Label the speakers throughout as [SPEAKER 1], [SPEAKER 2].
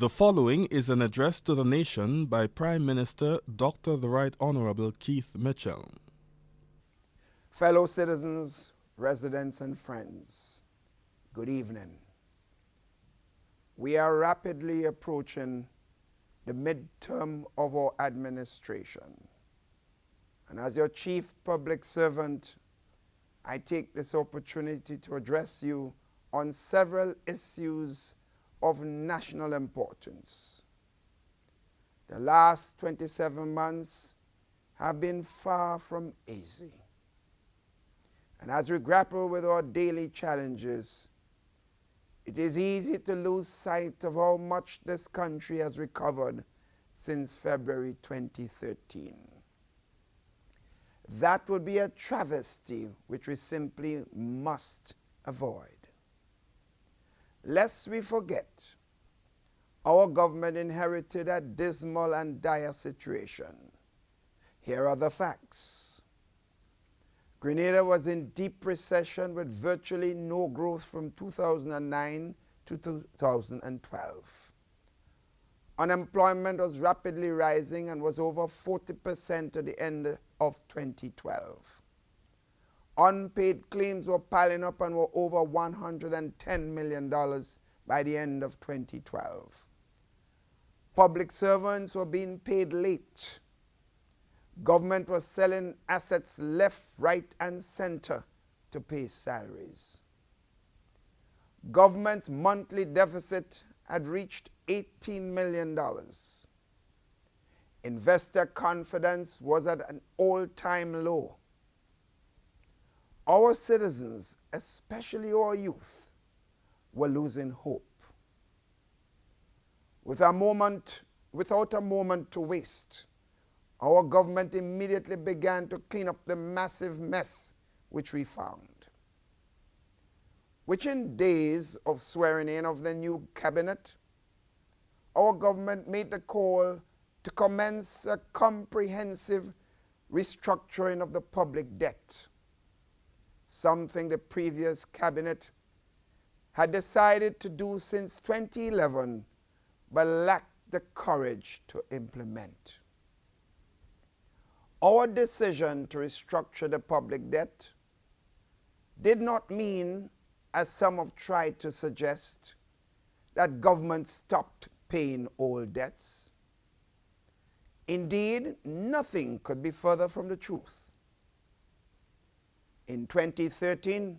[SPEAKER 1] The following is an address to the nation by Prime Minister Dr. the Right Honorable Keith Mitchell.
[SPEAKER 2] Fellow citizens, residents, and friends, good evening. We are rapidly approaching the midterm of our administration. And as your chief public servant, I take this opportunity to address you on several issues of national importance. The last 27 months have been far from easy. And as we grapple with our daily challenges, it is easy to lose sight of how much this country has recovered since February 2013. That would be a travesty which we simply must avoid. Lest we forget, our government inherited a dismal and dire situation. Here are the facts. Grenada was in deep recession with virtually no growth from 2009 to 2012. Unemployment was rapidly rising and was over 40% at the end of 2012. Unpaid claims were piling up and were over $110 million by the end of 2012. Public servants were being paid late. Government was selling assets left, right, and center to pay salaries. Government's monthly deficit had reached $18 million. Investor confidence was at an all-time low. Our citizens, especially our youth, were losing hope. Without a moment to waste, our government immediately began to clean up the massive mess which we found. Within days of swearing in of the new cabinet, our government made the call to commence a comprehensive restructuring of the public debt, something the previous cabinet had decided to do since 2011 but lacked the courage to implement. Our decision to restructure the public debt did not mean, as some have tried to suggest, that government stopped paying old debts. Indeed, nothing could be further from the truth. In 2013,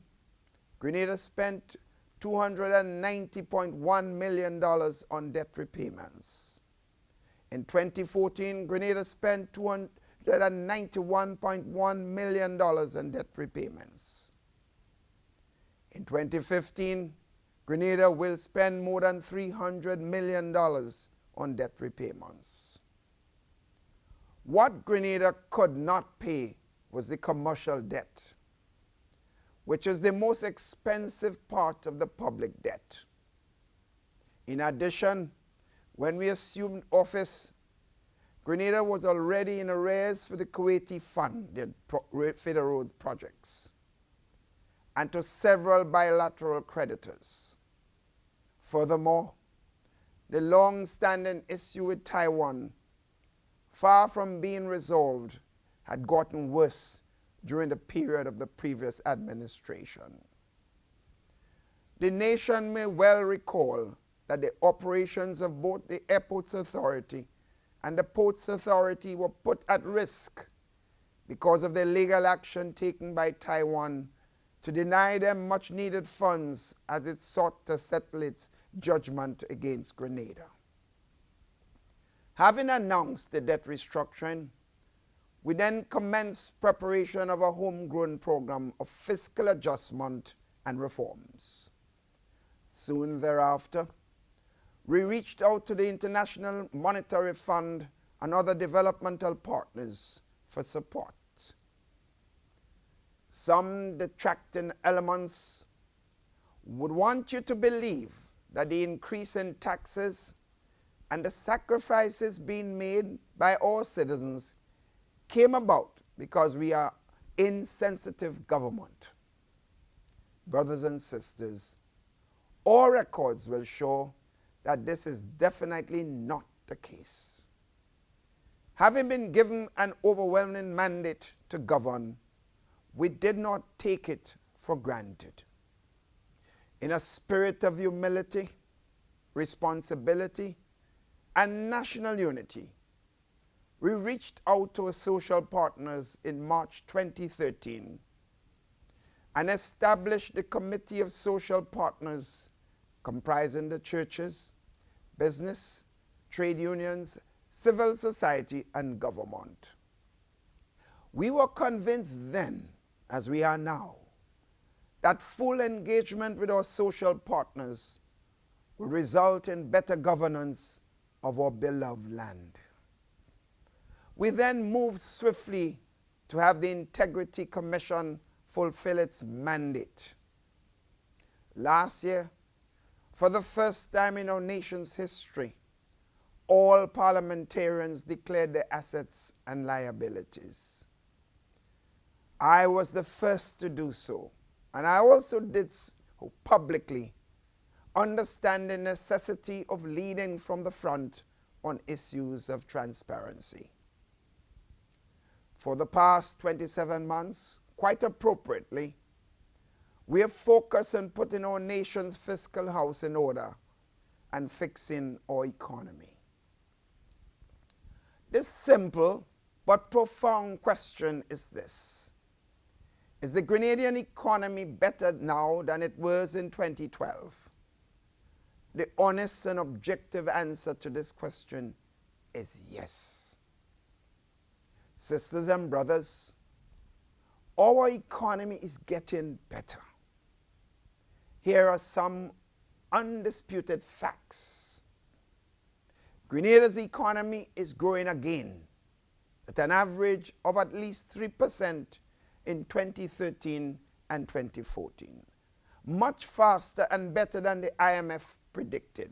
[SPEAKER 2] Grenada spent $290.1 million on debt repayments. In 2014, Grenada spent $291.1 million on debt repayments. In 2015, Grenada will spend more than $300 million on debt repayments. What Grenada could not pay was the commercial debt, which is the most expensive part of the public debt. In addition, when we assumed office, Grenada was already in arrears for the Kuwaiti funded feeder roads projects and to several bilateral creditors. Furthermore, the long-standing issue with Taiwan, far from being resolved, had gotten worse during the period of the previous administration. The nation may well recall that the operations of both the Airports Authority and the Ports Authority were put at risk because of the legal action taken by Taiwan to deny them much needed funds as it sought to settle its judgment against Grenada. Having announced the debt restructuring, we then commenced preparation of a homegrown program of fiscal adjustment and reforms. Soon thereafter, we reached out to the International Monetary Fund and other developmental partners for support. Some detracting elements would want you to believe that the increase in taxes and the sacrifices being made by our citizens came about because we are insensitive government. Brothers and sisters, all records will show that this is definitely not the case. Having been given an overwhelming mandate to govern, we did not take it for granted. In a spirit of humility, responsibility, and national unity, we reached out to our social partners in March 2013 and established the Committee of Social Partners comprising the churches, business, trade unions, civil society, and government. We were convinced then, as we are now, that full engagement with our social partners would result in better governance of our beloved land. We then moved swiftly to have the Integrity Commission fulfill its mandate. Last year, for the first time in our nation's history, all parliamentarians declared their assets and liabilities. I was the first to do so, and I also did so publicly, understand the necessity of leading from the front on issues of transparency. For the past 27 months, quite appropriately, we have focused on putting our nation's fiscal house in order and fixing our economy. This simple but profound question is this: is the Grenadian economy better now than it was in 2012? The honest and objective answer to this question is yes. Sisters and brothers, our economy is getting better. Here are some undisputed facts. Grenada's economy is growing again at an average of at least 3% in 2013 and 2014, much faster and better than the IMF predicted.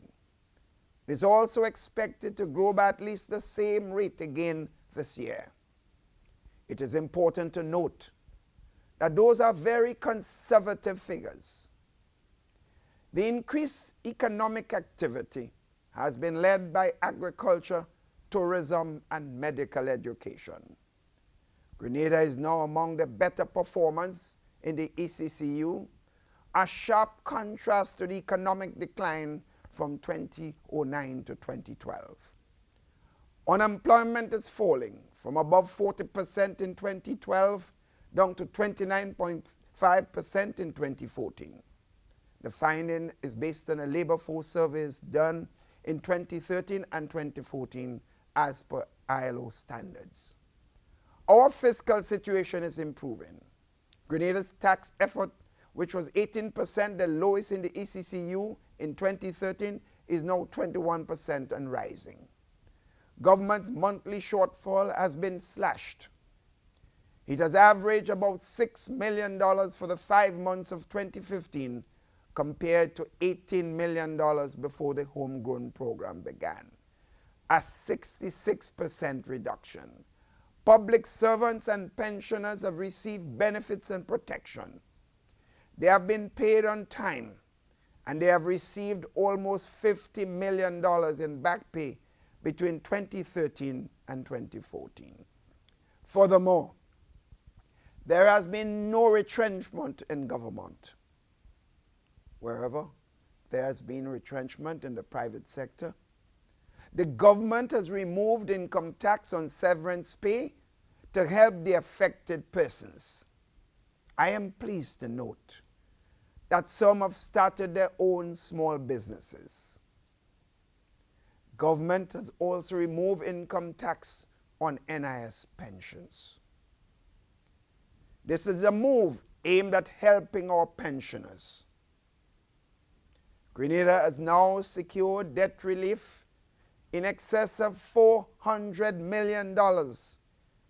[SPEAKER 2] It is also expected to grow by at least the same rate again this year. It is important to note that those are very conservative figures. The increased economic activity has been led by agriculture, tourism, and medical education. Grenada is now among the better performers in the ECCU, a sharp contrast to the economic decline from 2009 to 2012. Unemployment is falling from above 40% in 2012 down to 29.5% in 2014. The finding is based on a labor force surveys done in 2013 and 2014 as per ILO standards. Our fiscal situation is improving. Grenada's tax effort, which was 18%, the lowest in the ECCU in 2013, is now 21% and rising. Government's monthly shortfall has been slashed. It has averaged about $6 million for the 5 months of 2015 compared to $18 million before the homegrown program began, a 66% reduction. Public servants and pensioners have received benefits and protection. They have been paid on time, and they have received almost $50 million in back pay between 2013 and 2014. Furthermore, there has been no retrenchment in government. Wherever there has been retrenchment in the private sector, the government has removed income tax on severance pay to help the affected persons. I am pleased to note that some have started their own small businesses. Government has also removed income tax on NIS pensions. This is a move aimed at helping our pensioners. Grenada has now secured debt relief in excess of $400 million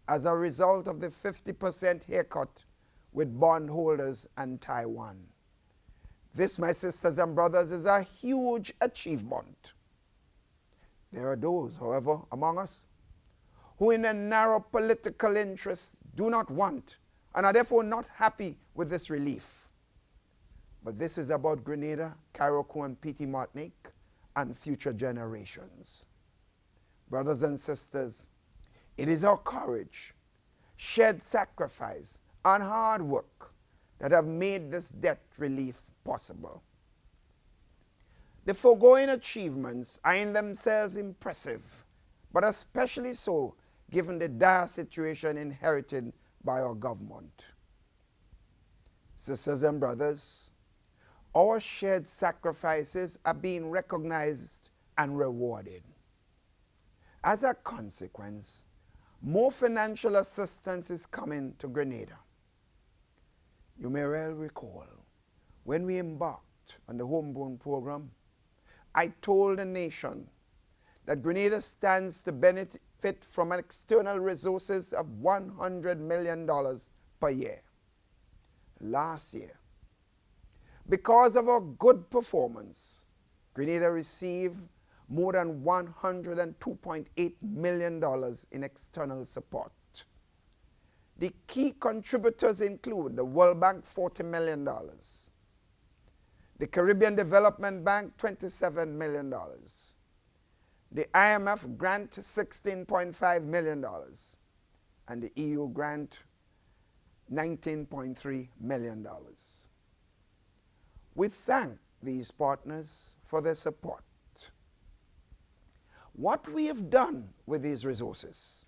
[SPEAKER 2] as a result of the 50% haircut with bondholders and Taiwan. This, my sisters and brothers, is a huge achievement. There are those, however, among us who in a narrow political interest do not want and are therefore not happy with this relief. But this is about Grenada, Carriacou, and Petite Martinique, and future generations. Brothers and sisters, it is our courage, shared sacrifice, and hard work that have made this debt relief possible. The foregoing achievements are in themselves impressive, but especially so given the dire situation inherited by our government. Sisters and brothers, our shared sacrifices are being recognized and rewarded. As a consequence, more financial assistance is coming to Grenada. You may well recall, when we embarked on the Homegrown program, I told the nation that Grenada stands to benefit from external resources of $100 million per year. Last year, because of our good performance, Grenada received more than $102.8 million in external support. The key contributors include the World Bank, $40 million, the Caribbean Development Bank, $27 million, the IMF grant, $16.5 million, and the EU grant, $19.3 million. We thank these partners for their support. What we have done with these resources: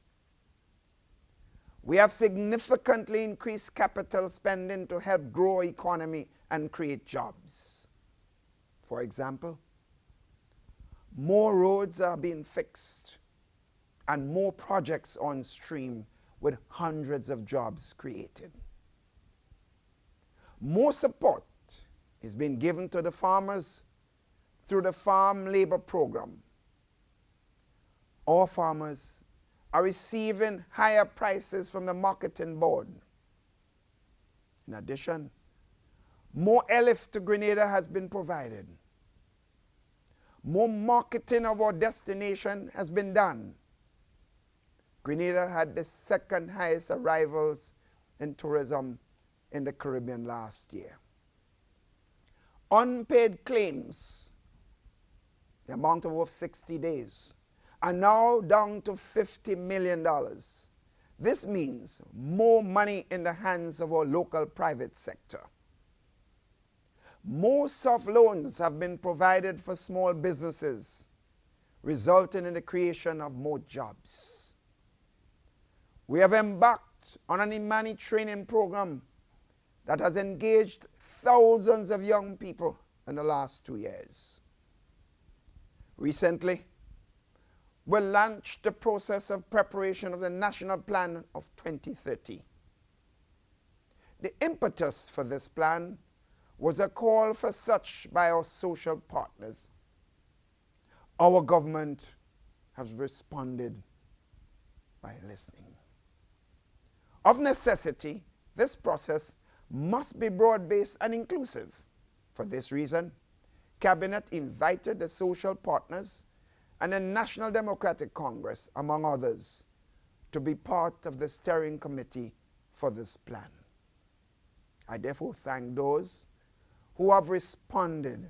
[SPEAKER 2] we have significantly increased capital spending to help grow our economy and create jobs. For example, more roads are being fixed and more projects on stream with hundreds of jobs created. More support is being given to the farmers through the Farm Labor Program. Our farmers are receiving higher prices from the marketing board. In addition, more airlift to Grenada has been provided. More marketing of our destination has been done. Grenada had the second highest arrivals in tourism in the Caribbean last year. Unpaid claims, the amount of over 60 days, are now down to $50 million. This means more money in the hands of our local private sector. More soft loans have been provided for small businesses, resulting in the creation of more jobs. We have embarked on an Imani training program that has engaged thousands of young people in the last 2 years. Recently, we launched the process of preparation of the National Plan of 2030. The impetus for this plan was a call for such by our social partners. Our government has responded by listening. Of necessity, this process must be broad-based and inclusive. For this reason, Cabinet invited the social partners and the National Democratic Congress, among others, to be part of the steering committee for this plan. I therefore thank those who have responded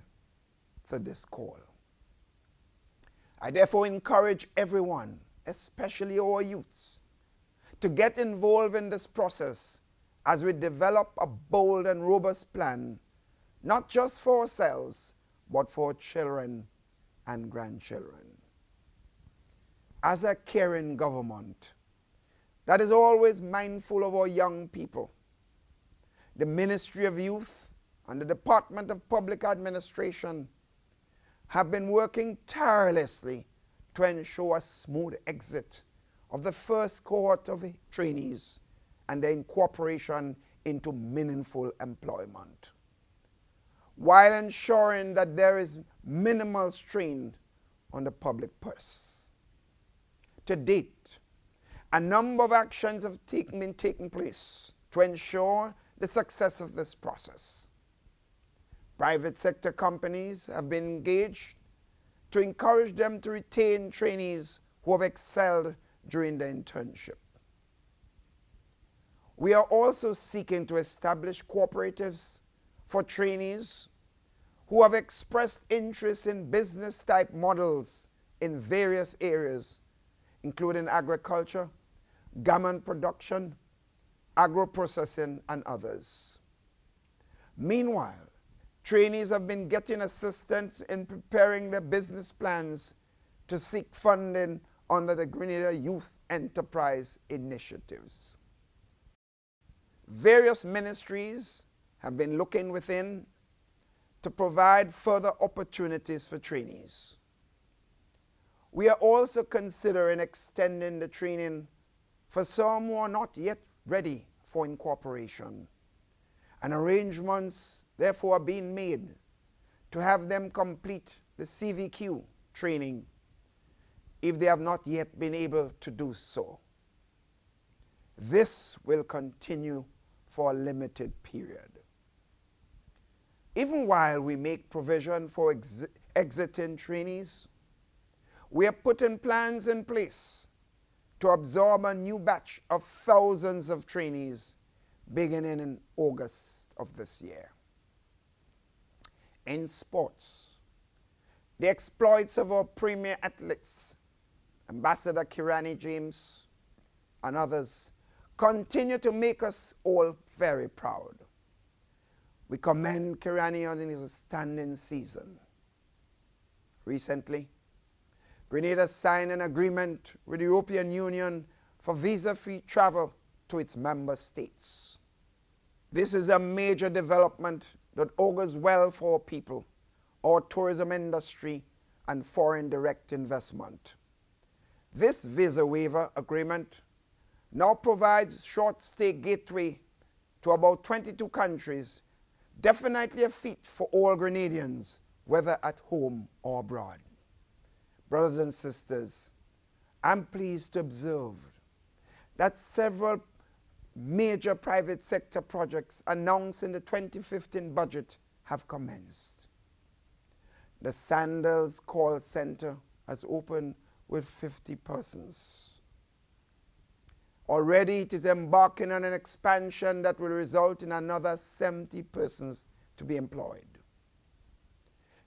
[SPEAKER 2] to this call. I therefore encourage everyone, especially our youths, to get involved in this process as we develop a bold and robust plan, not just for ourselves, but for our children and grandchildren. As a caring government that is always mindful of our young people, the Ministry of Youth and the Department of Public Administration have been working tirelessly to ensure a smooth exit of the first cohort of trainees and their incorporation into meaningful employment, while ensuring that there is minimal strain on the public purse. To date, a number of actions have been taking place to ensure the success of this process. Private sector companies have been engaged to encourage them to retain trainees who have excelled during the internship. We are also seeking to establish cooperatives for trainees who have expressed interest in business-type models in various areas, including agriculture, garment production, agro-processing, and others. Meanwhile, trainees have been getting assistance in preparing their business plans to seek funding under the Grenada Youth Enterprise Initiatives. Various ministries have been looking within to provide further opportunities for trainees. We are also considering extending the training for some who are not yet ready for incorporation, and arrangements therefore are being made to have them complete the CVQ training if they have not yet been able to do so. This will continue for a limited period. Even while we make provision for exiting trainees, we are putting plans in place to absorb a new batch of thousands of trainees beginning in August of this year. In sports, the exploits of our premier athletes, Ambassador Kirani James and others, continue to make us all very proud. We commend Kirani on his outstanding season. Recently, Grenada signed an agreement with the European Union for visa-free travel to its member states. This is a major development that augurs well for our people, our tourism industry, and foreign direct investment. This visa waiver agreement now provides short-stay gateway to about 22 countries, definitely a feat for all Grenadians, whether at home or abroad. Brothers and sisters, I'm pleased to observe that several major private sector projects announced in the 2015 budget have commenced. The Sandals Call Center has opened with 50 persons. Already it is embarking on an expansion that will result in another 70 persons to be employed.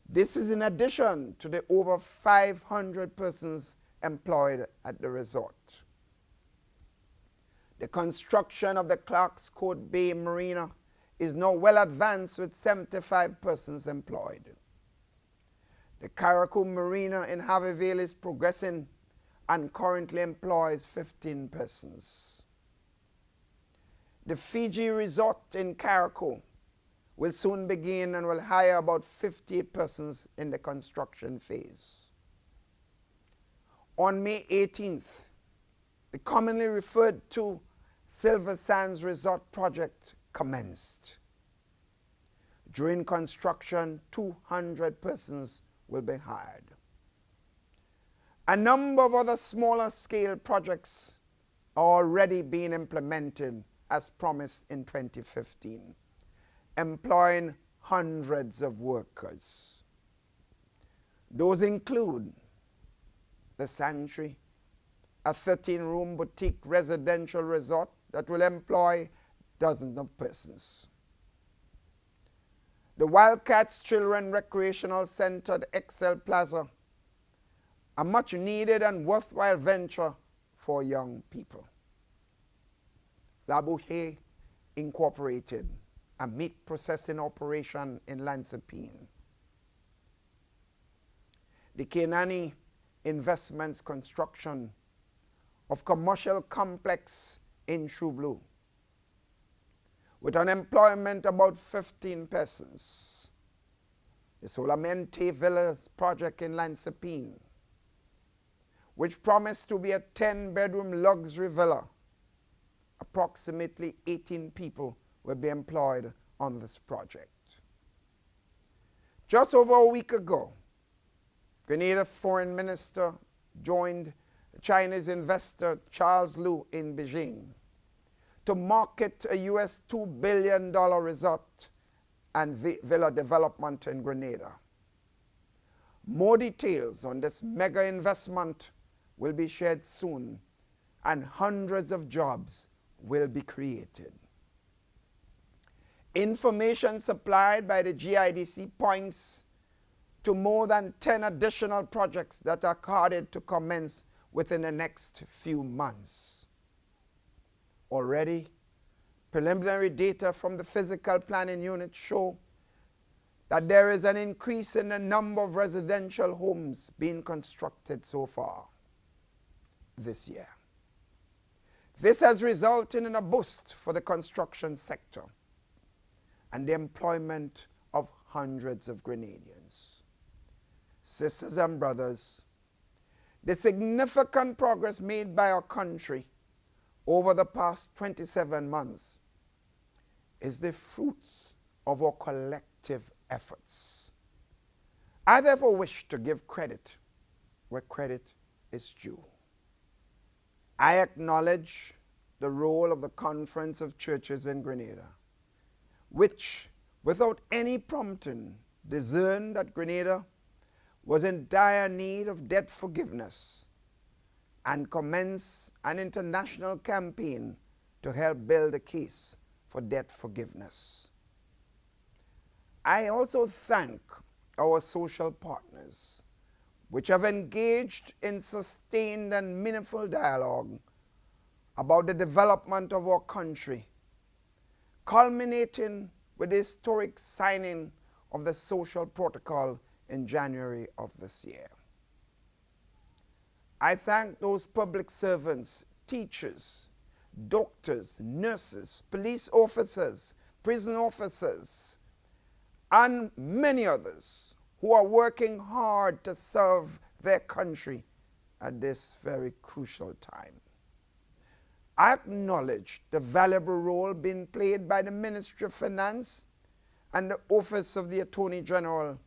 [SPEAKER 2] This is in addition to the over 500 persons employed at the resort. The construction of the Clark's Court Bay Marina is now well advanced with 75 persons employed. The Carriacou Marina in Harvey Vale is progressing and currently employs 15 persons. The Fiji Resort in Carriacou will soon begin and will hire about 58 persons in the construction phase. On May 18th, the commonly referred to Silver Sands Resort project commenced. During construction, 200 persons will be hired. A number of other smaller scale projects are already being implemented as promised in 2015, employing hundreds of workers. Those include the Sanctuary, a 13-room boutique residential resort that will employ dozens of persons. The Wildcats Children Recreational Center at Excel Plaza, a much needed and worthwhile venture for young people. La Bouche Incorporated, a meat processing operation in Lansepine. The Kenani Investments construction of commercial complex in True Blue, with unemployment about 15 persons. The Solamente Villas project in Lansepine, which promised to be a 10-bedroom luxury villa. Approximately 18 people will be employed on this project. Just over a week ago, Grenada Foreign Minister joined Chinese investor Charles Liu in Beijing to market a US $2 billion resort and villa development in Grenada. More details on this mega investment will be shared soon, and hundreds of jobs will be created. Information supplied by the GIDC points to more than 10 additional projects that are carded to commence within the next few months. Already, preliminary data from the physical planning unit show that there is an increase in the number of residential homes being constructed so far this year. This has resulted in a boost for the construction sector and the employment of hundreds of Grenadians. Sisters and brothers, the significant progress made by our country over the past 27 months is the fruits of our collective efforts. I therefore wish to give credit where credit is due. I acknowledge the role of the Conference of Churches in Grenada, which, without any prompting, discerned that Grenada was in dire need of debt forgiveness and commenced an international campaign to help build a case for debt forgiveness. I also thank our social partners, which have engaged in sustained and meaningful dialogue about the development of our country, culminating with the historic signing of the social protocol in January of this year. I thank those public servants, teachers, doctors, nurses, police officers, prison officers, and many others who are working hard to serve their country at this very crucial time. I acknowledge the valuable role being played by the Ministry of Finance and the Office of the Attorney General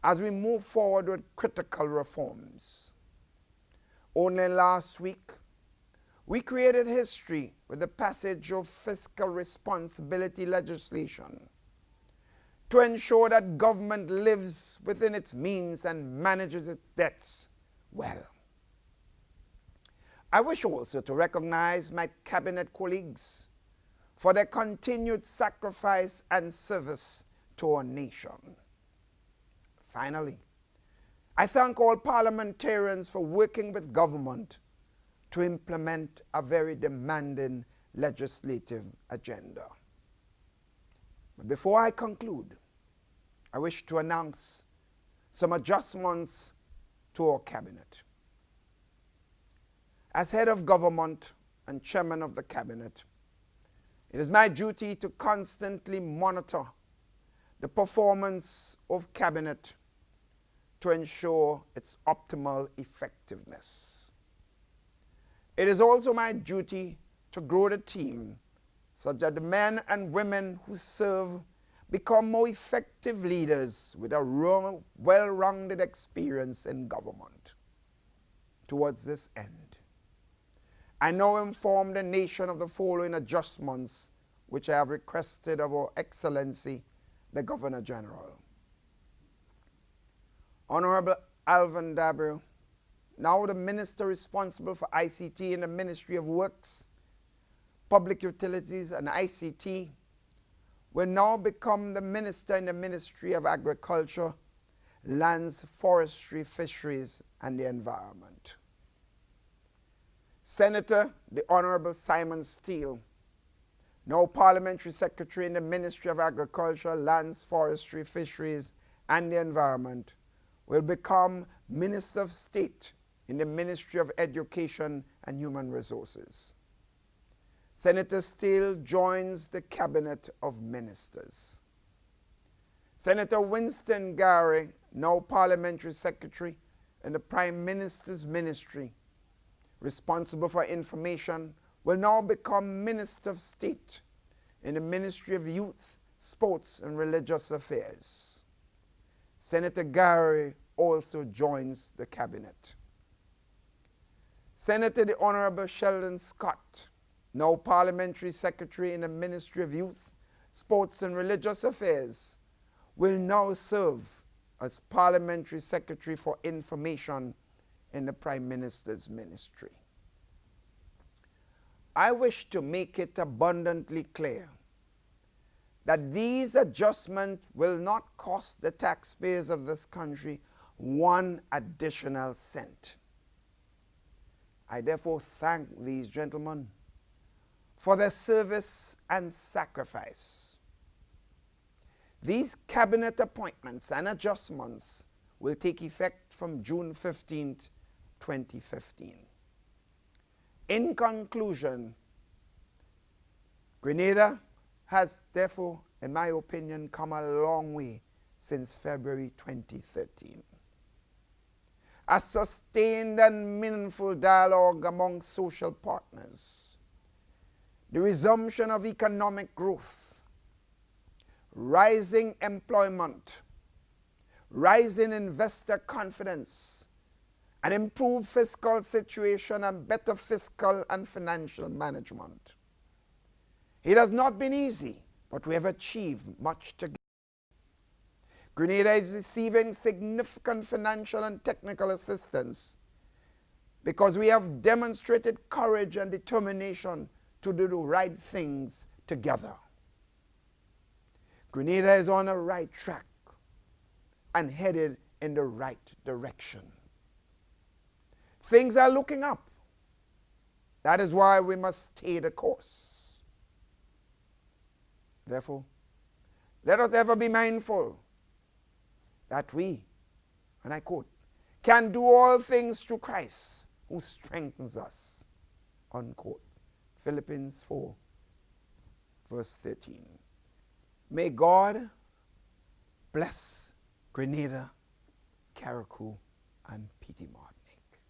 [SPEAKER 2] as we move forward with critical reforms. Only last week, we created history with the passage of fiscal responsibility legislation to ensure that government lives within its means and manages its debts well. I wish also to recognize my cabinet colleagues for their continued sacrifice and service to our nation. Finally, I thank all parliamentarians for working with government to implement a very demanding legislative agenda. But before I conclude, I wish to announce some adjustments to our cabinet. As head of government and chairman of the cabinet, it is my duty to constantly monitor the performance of cabinet to ensure its optimal effectiveness. It is also my duty to grow the team such that the men and women who serve become more effective leaders with a well-rounded experience in government. Towards this end, I now inform the nation of the following adjustments which I have requested of Our Excellency, the Governor General. Honorable Alvin Dabrio, now the Minister responsible for ICT in the Ministry of Works, Public Utilities and ICT, will now become the Minister in the Ministry of Agriculture, Lands, Forestry, Fisheries and the Environment. Senator, the Honorable Simon Steele, now Parliamentary Secretary in the Ministry of Agriculture, Lands, Forestry, Fisheries and the Environment, will become Minister of State in the Ministry of Education and Human Resources. Senator Steele joins the Cabinet of Ministers. Senator Winston Gary, now Parliamentary Secretary in the Prime Minister's Ministry, responsible for information, will now become Minister of State in the Ministry of Youth, Sports and Religious Affairs. Senator Gary also joins the cabinet. Senator the Honorable Sheldon Scott, now Parliamentary Secretary in the Ministry of Youth, Sports and Religious Affairs, will now serve as Parliamentary Secretary for Information in the Prime Minister's Ministry. I wish to make it abundantly clear that these adjustments will not cost the taxpayers of this country one additional cent. I therefore thank these gentlemen for their service and sacrifice. These cabinet appointments and adjustments will take effect from June 15th, 2015. In conclusion, Grenada has therefore, in my opinion, come a long way since February 2013. A sustained and meaningful dialogue among social partners, the resumption of economic growth, rising employment, rising investor confidence, an improved fiscal situation and better fiscal and financial management. It has not been easy, but we have achieved much together. Grenada is receiving significant financial and technical assistance because we have demonstrated courage and determination to do the right things together. Grenada is on a right track and headed in the right direction. Things are looking up. That is why we must stay the course. Therefore, let us ever be mindful that we, and I quote, can do all things through Christ who strengthens us, unquote. Philippians 4, verse 13. May God bless Grenada, Carriacou, and Petite Martinique.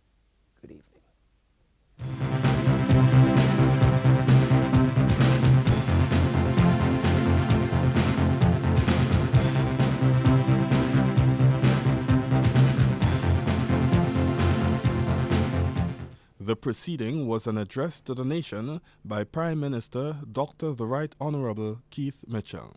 [SPEAKER 2] Good evening.
[SPEAKER 1] The proceeding was an address to the nation by Prime Minister Dr. the Right Honorable Keith Mitchell.